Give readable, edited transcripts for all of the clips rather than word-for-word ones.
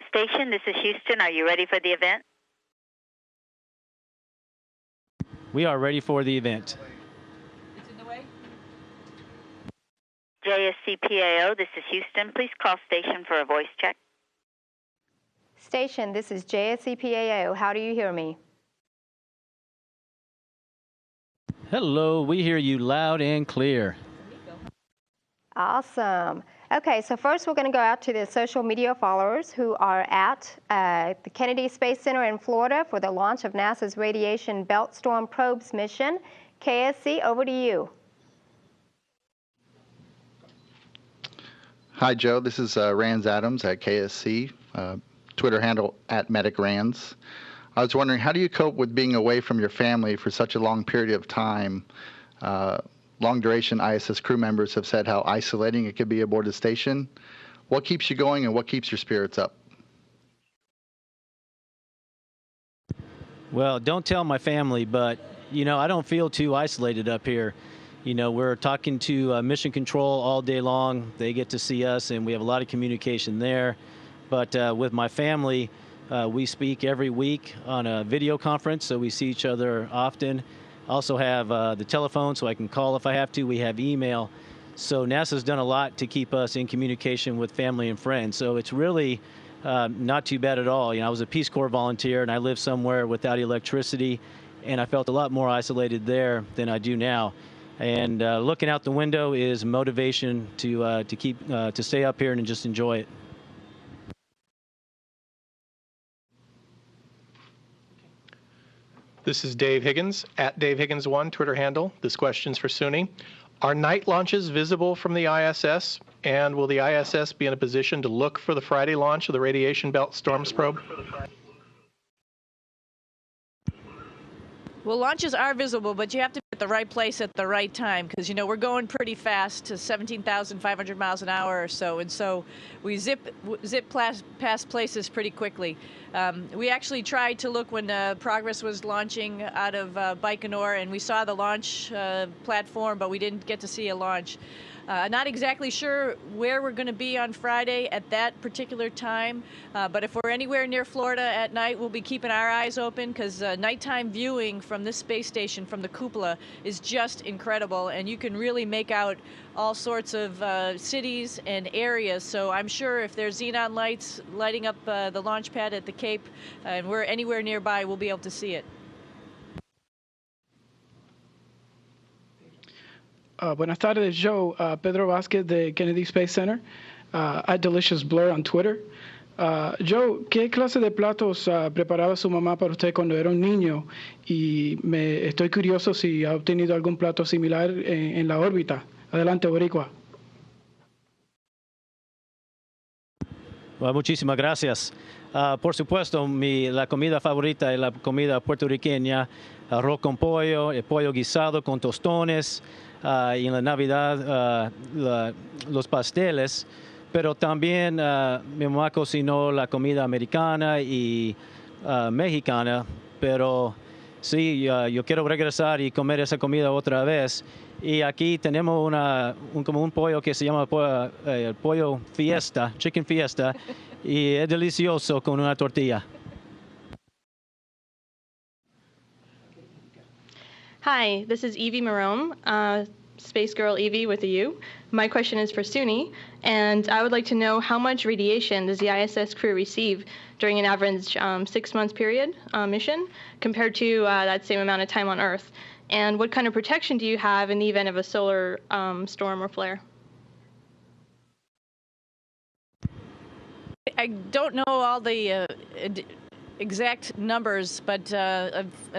station, this is Houston. Are you ready for the event? We are ready for the event. It's in the way. JSCPAO, this is Houston. Please call station for a voice check. Station, this is JSCPAO. How do you hear me? Hello, we hear you loud and clear. Awesome. Okay, so first we're going to go out to the social media followers who are at the Kennedy Space Center in Florida for the launch of NASA's Radiation Belt Storm Probes mission. KSC, over to you. Hi, Joe. This is Rands Adams at KSC, Twitter handle at MedicRands. I was wondering, how do you cope with being away from your family for such a long period of time? Long-duration ISS crew members have said how isolating it could be aboard the station. What keeps you going and what keeps your spirits up? Well, don't tell my family, but, you know, I don't feel too isolated up here. You know, we're talking to Mission Control all day long. They get to see us, and we have a lot of communication there. But with my family, we speak every week on a video conference, so we see each other often. Also have the telephone, so I can call if I have to. We have email. So NASA's done a lot to keep us in communication with family and friends. So it's really not too bad at all. You know, I was a Peace Corps volunteer, and I lived somewhere without electricity, and I felt a lot more isolated there than I do now. And looking out the window is motivation to stay up here and just enjoy it. This is Dave Higgins, at Dave Higgins1, Twitter handle. This question's for Suni. Are night launches visible from the ISS? And will the ISS be in a position to look for the Friday launch of the Radiation Belt Storms Probe? Well, launches are visible, but you have to be at the right place at the right time because, you know, we're going pretty fast to 17,500 miles an hour or so, and so we zip past places pretty quickly. We actually tried to look when Progress was launching out of Baikonur, and we saw the launch platform, but we didn't get to see a launch. Not exactly sure where we're going to be on Friday at that particular time, but if we're anywhere near Florida at night, we'll be keeping our eyes open because nighttime viewing from this space station, from the cupola, is just incredible, and you can really make out all sorts of cities and areas. So I'm sure if there's xenon lights lighting up the launch pad at the Cape, and we're anywhere nearby, we'll be able to see it. Buenas tardes, Joe. Pedro Vázquez de Kennedy Space Center, at Delicious Blur on Twitter. Joe, ¿qué clase de platos preparaba su mamá para usted cuando era un niño? Y estoy curioso si ha obtenido algún plato similar en la órbita. Adelante, Boricua. Well, muchísimas gracias. Por supuesto, la comida favorita es la comida puertorriqueña, arroz con pollo, el pollo guisado con tostones, y en la Navidad los pasteles, pero también mi mamá cocinó la comida americana y mexicana, pero sí, yo quiero regresar y comer esa comida otra vez. Y aquí tenemos como un pollo que se llama pollo fiesta, chicken fiesta, y es delicioso con una tortilla. Hi, this is Evie Marome, Space Girl Evie with a U. My question is for Suni, and I would like to know how much radiation does the ISS crew receive during an average 6-month period mission compared to that same amount of time on Earth? And what kind of protection do you have in the event of a solar storm or flare? I don't know all the exact numbers, but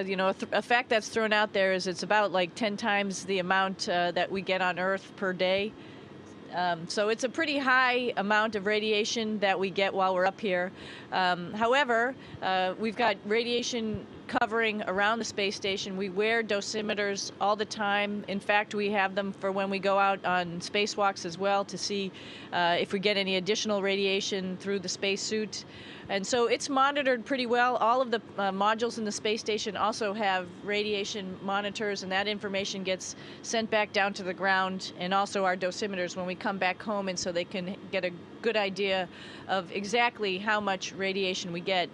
you know, a fact that's thrown out there is it's about like 10 times the amount that we get on Earth per day. So it's a pretty high amount of radiation that we get while we're up here. However, we've got radiation covering around the space station. We wear dosimeters all the time. In fact, we have them for when we go out on spacewalks as well to see if we get any additional radiation through the spacesuit. And so it's monitored pretty well. All of the modules in the space station also have radiation monitors, and that information gets sent back down to the ground, and also our dosimeters when we come back home, and so they can get a good idea of exactly how much radiation we get.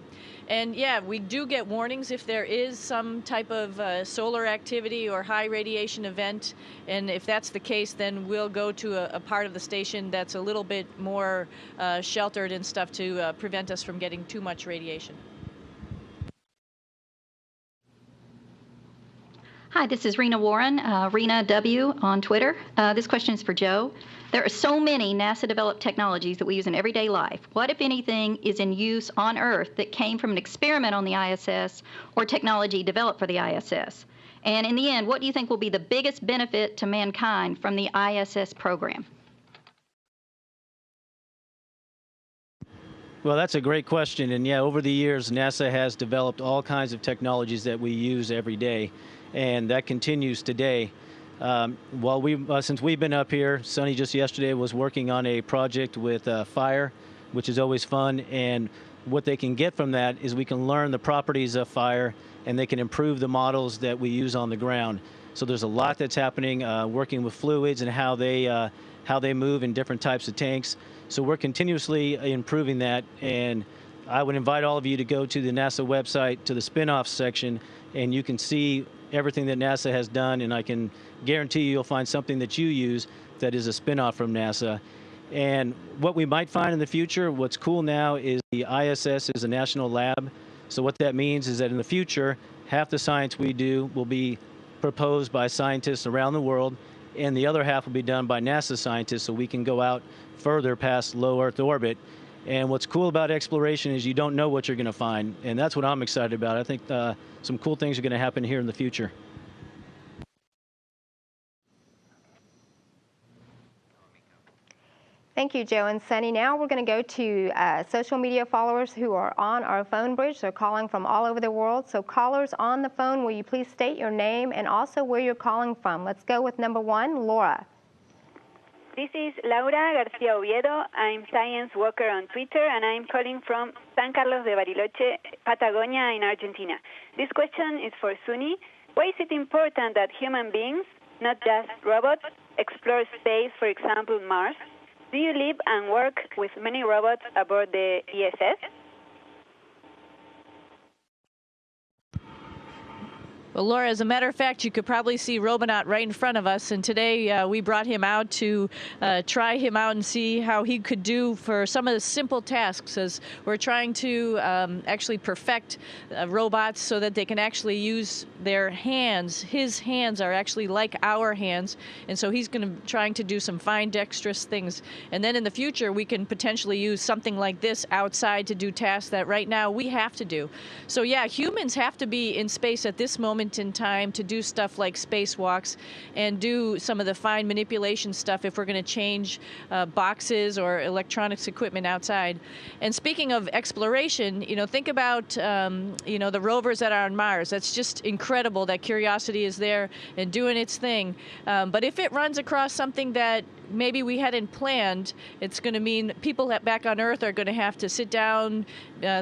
And yeah, we do get warnings if there is some type of solar activity or high radiation event. And if that's the case, then we'll go to a part of the station that's a little bit more sheltered and stuff to prevent us from getting too much radiation. Hi, this is Rena Warren, Rena W on Twitter. This question is for Joe. There are so many NASA-developed technologies that we use in everyday life. What, if anything, is in use on Earth that came from an experiment on the ISS or technology developed for the ISS? And in the end, what do you think will be the biggest benefit to mankind from the ISS program? Well, that's a great question. And yeah, over the years, NASA has developed all kinds of technologies that we use every day, and that continues today. Since we've been up here, Sonny just yesterday was working on a project with fire, which is always fun. And what they can get from that is we can learn the properties of fire, and they can improve the models that we use on the ground. So there's a lot that's happening, working with fluids and how they move in different types of tanks. So we're continuously improving that. And I would invite all of you to go to the NASA website, to the spin-off section, and you can see everything that NASA has done, and I can guarantee you'll find something that you use that is a spin-off from NASA. And what we might find in the future, what's cool now is the ISS is a national lab. So what that means is that in the future, half the science we do will be proposed by scientists around the world, and the other half will be done by NASA scientists, so we can go out further past low Earth orbit. And what's cool about exploration is you don't know what you're going to find, and that's what I'm excited about. I think some cool things are going to happen here in the future. Thank you, Joe and Sonny. Now we're going to go to social media followers who are on our phone bridge. They're calling from all over the world. So callers on the phone, will you please state your name and also where you're calling from? Let's go with number one, Laura. This is Laura Garcia Oviedo. I'm Science Walker on Twitter, and I'm calling from San Carlos de Bariloche, Patagonia in Argentina. This question is for Suni. Why is it important that human beings, not just robots, explore space, for example, Mars? Do you live and work with many robots aboard the ISS? Well, Laura, as a matter of fact, you could probably see Robonaut right in front of us, and today we brought him out to try him out and see how he could do for some of the simple tasks, as we're trying to actually perfect robots so that they can actually use their hands. His hands are actually like our hands, and so he's trying to do some fine, dexterous things. And then in the future, we can potentially use something like this outside to do tasks that right now we have to do. So yeah, humans have to be in space at this moment in time to do stuff like spacewalks and do some of the fine manipulation stuff if we're going to change boxes or electronics equipment outside. And speaking of exploration, think about the rovers that are on Mars. That's just incredible that Curiosity is there and doing its thing. But if it runs across something that maybe we hadn't planned, it's going to mean people back on Earth are going to have to sit down,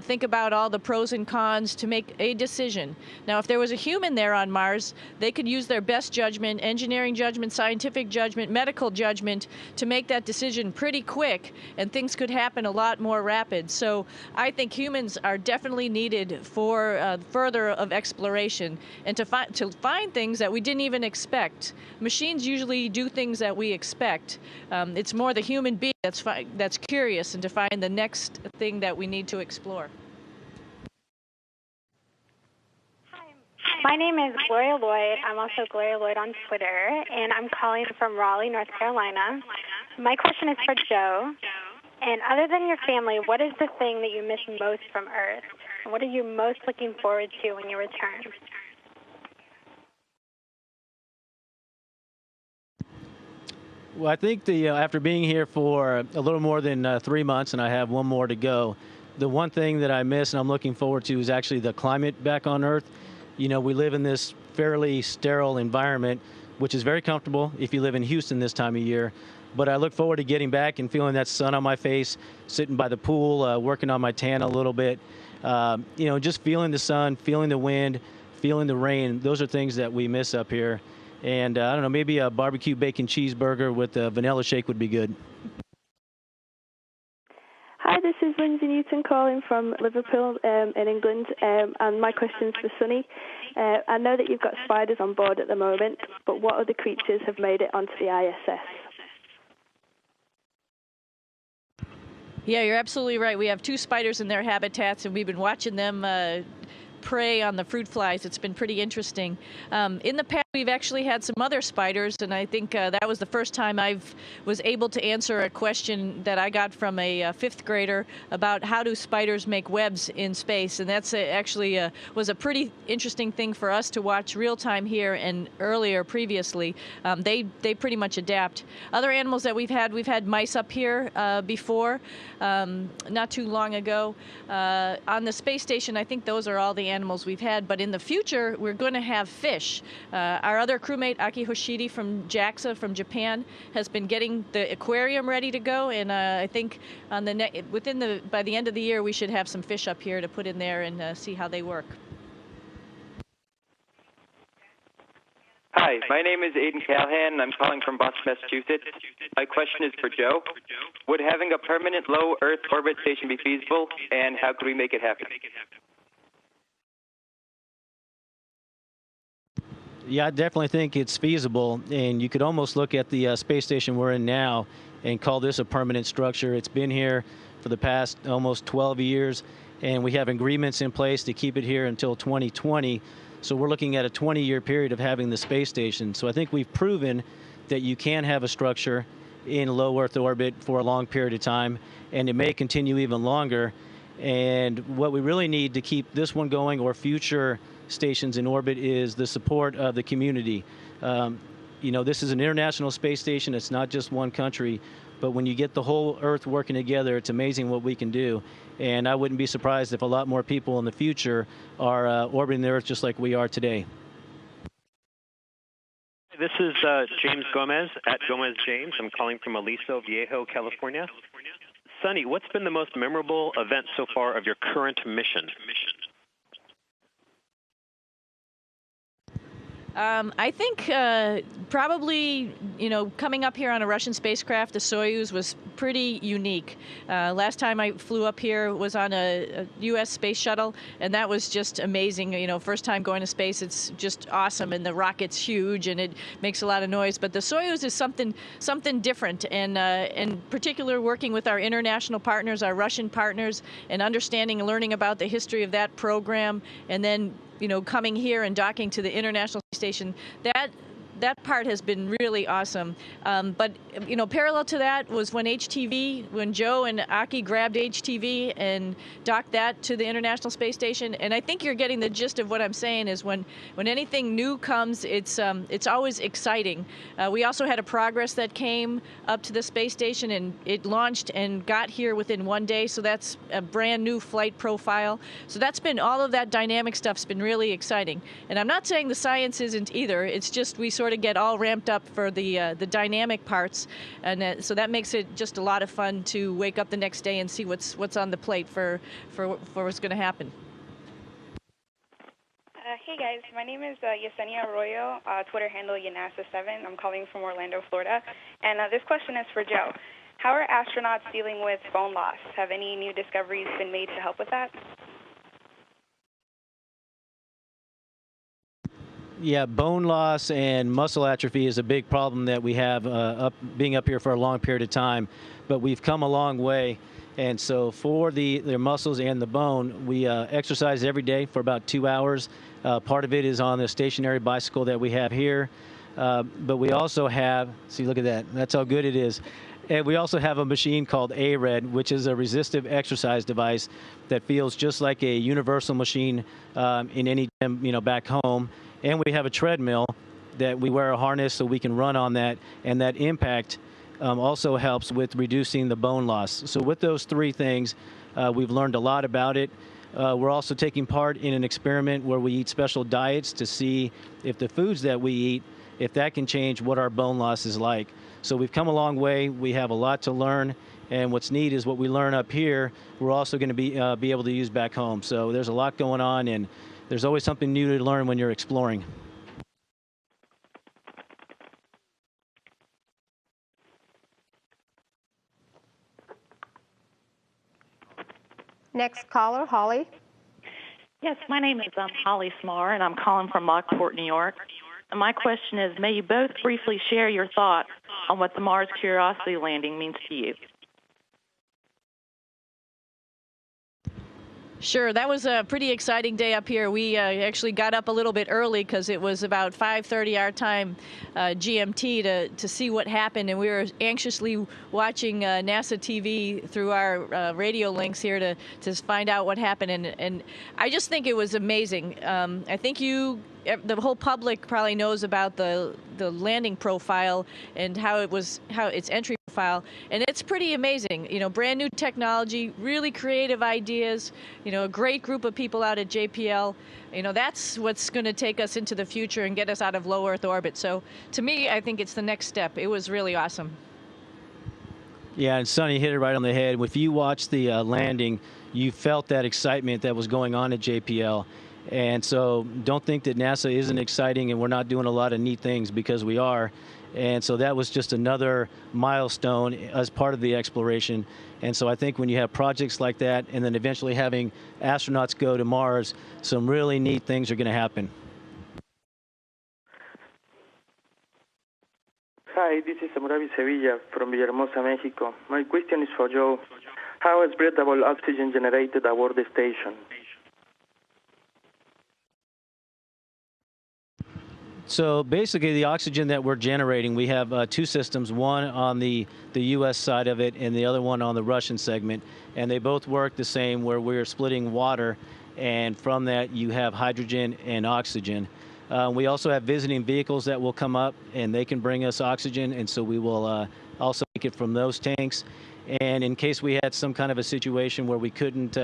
think about all the pros and cons to make a decision. Now, if there was a human there on Mars, they could use their best judgment, engineering judgment, scientific judgment, medical judgment to make that decision pretty quick, and things could happen a lot more rapid. So I think humans are definitely needed for further of exploration and to find things that we didn't even expect. Machines usually do things that we expect. It's more the human being that's curious and to find the next thing that we need to explore. My name is Gloria Lloyd. I'm also Gloria Lloyd on Twitter, and I'm calling from Raleigh, North Carolina. My question is for Joe. And other than your family, what is the thing that you miss most from Earth? And what are you most looking forward to when you return? Well, I think after being here for a little more than 3 months, and I have one more to go, the one thing that I miss and I'm looking forward to is actually the climate back on Earth. you know, we live in this fairly sterile environment, which is very comfortable if you live in Houston this time of year. But I look forward to getting back and feeling that sun on my face, sitting by the pool, working on my tan a little bit. You know, just feeling the sun, feeling the wind, feeling the rain. Those are things that we miss up here. And I don't know, maybe a barbecue bacon cheeseburger with a vanilla shake would be good. Hi, this is Lindsay Newton calling from Liverpool in England, and my question is for Sunny. I know that you've got spiders on board at the moment, but what other creatures have made it onto the ISS? Yeah, you're absolutely right. We have 2 spiders in their habitats, and we've been watching them prey on the fruit flies. It's been pretty interesting. In the past, we've actually had some other spiders, and I think that was the first time I was able to answer a question that I got from a 5th grader about how do spiders make webs in space, and that's actually was a pretty interesting thing for us to watch real time here and earlier previously. They pretty much adapt. Other animals that we've had mice up here before, not too long ago. On the space station, I think those are all the animals we've had, but in the future, we're going to have fish. Our other crewmate, Aki Hoshidi from JAXA from Japan, has been getting the aquarium ready to go, and I think on by the end of the year, we should have some fish up here to put in there and see how they work. Hi, my name is Aiden Callahan, and I'm calling from Boston, Massachusetts. My question is for Joe. Would having a permanent low Earth orbit station be feasible, and how could we make it happen? Yeah, I definitely think it's feasible, and you could almost look at the space station we're in now and call this a permanent structure. It's been here for the past almost 12 years, and we have agreements in place to keep it here until 2020. So we're looking at a 20-year period of having the space station. So I think we've proven that you can have a structure in low Earth orbit for a long period of time, and it may continue even longer. And what we really need to keep this one going or future stations in orbit is the support of the community. You know, this is an international space station. It's not just one country, but when you get the whole Earth working together, it's amazing what we can do. And I wouldn't be surprised if a lot more people in the future are orbiting the Earth just like we are today. This is James Gomez at Gomez James. I'm calling from Aliso Viejo, California. Sunny, what's been the most memorable event so far of your current mission? I think probably, you know, coming up here on a Russian spacecraft, the Soyuz, was pretty unique. Last time I flew up here was on a U.S. space shuttle, and that was just amazing. You know, first time going to space, it's just awesome, and the rocket's huge, and it makes a lot of noise. But the Soyuz is something different, and in particular, working with our international partners, our Russian partners, and understanding and learning about the history of that program, and then, you know, coming here and docking to the International Space Station, that part has been really awesome. But, you know, parallel to that was when Joe and Aki grabbed HTV and docked that to the International Space Station. And I think you're getting the gist of what I'm saying is when anything new comes, it's always exciting. We also had a Progress that came up to the space station, and it launched and got here within 1 day. So that's a brand new flight profile. So that's been, all of that dynamic stuff's been really exciting. And I'm not saying the science isn't either. It's just we sort of get all ramped up for the dynamic parts, and so that makes it just a lot of fun to wake up the next day and see what's on the plate for what's going to happen. Hey guys, my name is Yesenia Arroyo, Twitter handle Yanasa7. I'm calling from Orlando, Florida, and this question is for Joe. How are astronauts dealing with bone loss? Have any new discoveries been made to help with that? Yeah, bone loss and muscle atrophy is a big problem that we have being up here for a long period of time, but we've come a long way. And so for their muscles and the bone, we exercise every day for about 2 hours. Part of it is on the stationary bicycle that we have here, but we also have, see, look at that. That's how good it is. And we also have a machine called ARED, which is a resistive exercise device that feels just like a universal machine in any gym, you know, back home. And we have a treadmill that we wear a harness so we can run on that, and that impact also helps with reducing the bone loss. So with those three things, we've learned a lot about it. We're also taking part in an experiment where we eat special diets to see if the foods that we eat, if that can change what our bone loss is like. So we've come a long way. We have a lot to learn. And what's neat is what we learn up here, we're also going to be able to use back home. So there's a lot going on, and there's always something new to learn when you're exploring. Next caller, Holly. Yes, my name is Holly Smar, and I'm calling from Lockport, New York. And my question is, may you both briefly share your thoughts on what the Mars Curiosity landing means to you? Sure, that was a pretty exciting day up here. We actually got up a little bit early because it was about 5:30 our time, GMT, to see what happened, and we were anxiously watching NASA TV through our radio links here to find out what happened. And I just think it was amazing. I think the whole public probably knows about the landing profile and how its entry profile, and it's pretty amazing. You know, brand new technology, really creative ideas. You know, a great group of people out at JPL. You know, that's what's going to take us into the future and get us out of low Earth orbit. So, to me, I think it's the next step. It was really awesome. Yeah, and Sonny hit it right on the head. If you watched the landing, you felt that excitement that was going on at JPL. And so don't think that NASA isn't exciting and we're not doing a lot of neat things, because we are. And so that was just another milestone as part of the exploration. And so I think when you have projects like that and then eventually having astronauts go to Mars, some really neat things are going to happen. Hi, this is Amurabi Sevilla from Villahermosa, Mexico. My question is for Joe. How is breathable oxygen generated aboard the station? So basically the oxygen that we're generating, we have two systems, one on the U.S. side of it and the other one on the Russian segment. And they both work the same, where we're splitting water, and from that you have hydrogen and oxygen. We also have visiting vehicles that will come up and they can bring us oxygen, and so we will also take it from those tanks. And in case we had some kind of a situation where we couldn't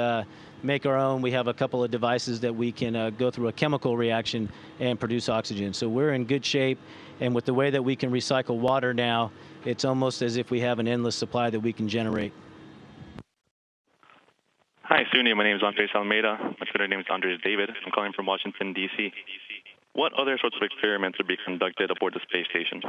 make our own, we have a couple of devices that we can go through a chemical reaction and produce oxygen. So we're in good shape, and with the way that we can recycle water now, it's almost as if we have an endless supply that we can generate. Hi, SUNY. My name is Andres Almeida. My Twitter name is Andres David. I'm calling from Washington, D.C. What other sorts of experiments would be conducted aboard the space station?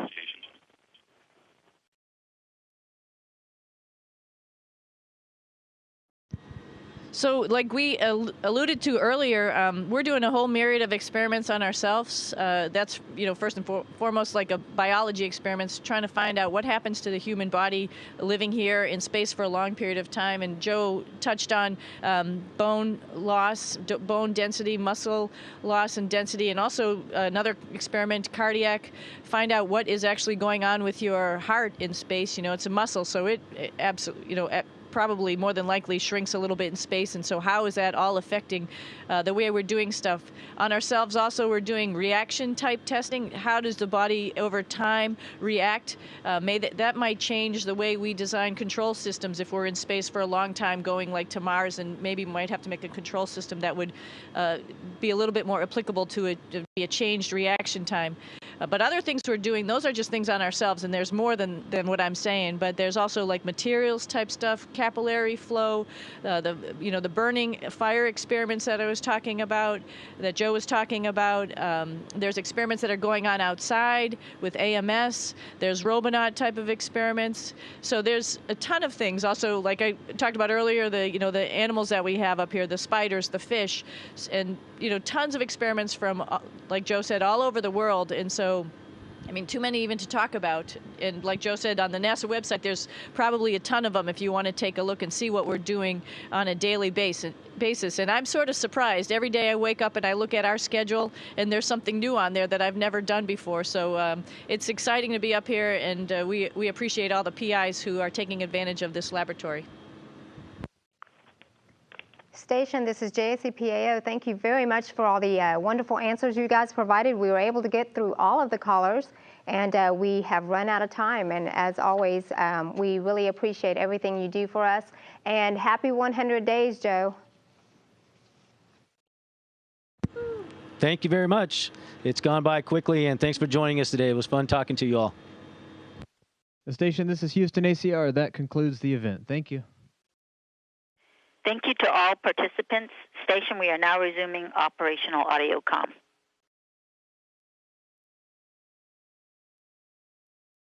So like we alluded to earlier, we're doing a whole myriad of experiments on ourselves. That's, you know, first and foremost like a biology experiments, trying to find out what happens to the human body living here in space for a long period of time. And Joe touched on bone loss, bone density, muscle loss and density, and also another experiment, cardiac, find out what is actually going on with your heart in space. You know, it's a muscle, so it absolutely, you know, probably more than likely shrinks a little bit in space, and so how is that all affecting the way we're doing stuff on ourselves? Also, we're doing reaction type testing. How does the body over time react? That might change the way we design control systems if we're in space for a long time, going like to Mars, and maybe we might have to make a control system that would be a little bit more applicable to a changed reaction time. But other things we're doing, those are just things on ourselves, and there's more than what I'm saying. But there's also like materials type stuff, capillary flow, the burning fire experiments that I was talking about, that Joe was talking about. There's experiments that are going on outside with AMS. There's Robonaut type of experiments. So there's a ton of things. Also, like I talked about earlier, the animals that we have up here, the spiders, the fish, and tons of experiments from, like Joe said, all over the world. And so, I mean, too many even to talk about. And like Joe said, on the NASA website, there's probably a ton of them if you want to take a look and see what we're doing on a daily basis. And I'm sort of surprised. Every day I wake up and I look at our schedule, and there's something new on there that I've never done before. So it's exciting to be up here, and we appreciate all the PIs who are taking advantage of this laboratory. Station, this is JSCPAO. Thank you very much for all the wonderful answers you guys provided. We were able to get through all of the callers, and we have run out of time. And as always, we really appreciate everything you do for us. And happy 100 days, Joe. Thank you very much. It's gone by quickly, and thanks for joining us today. It was fun talking to you all. The station, this is Houston ACR. That concludes the event. Thank you. Thank you to all participants. Station, we are now resuming operational audio comm.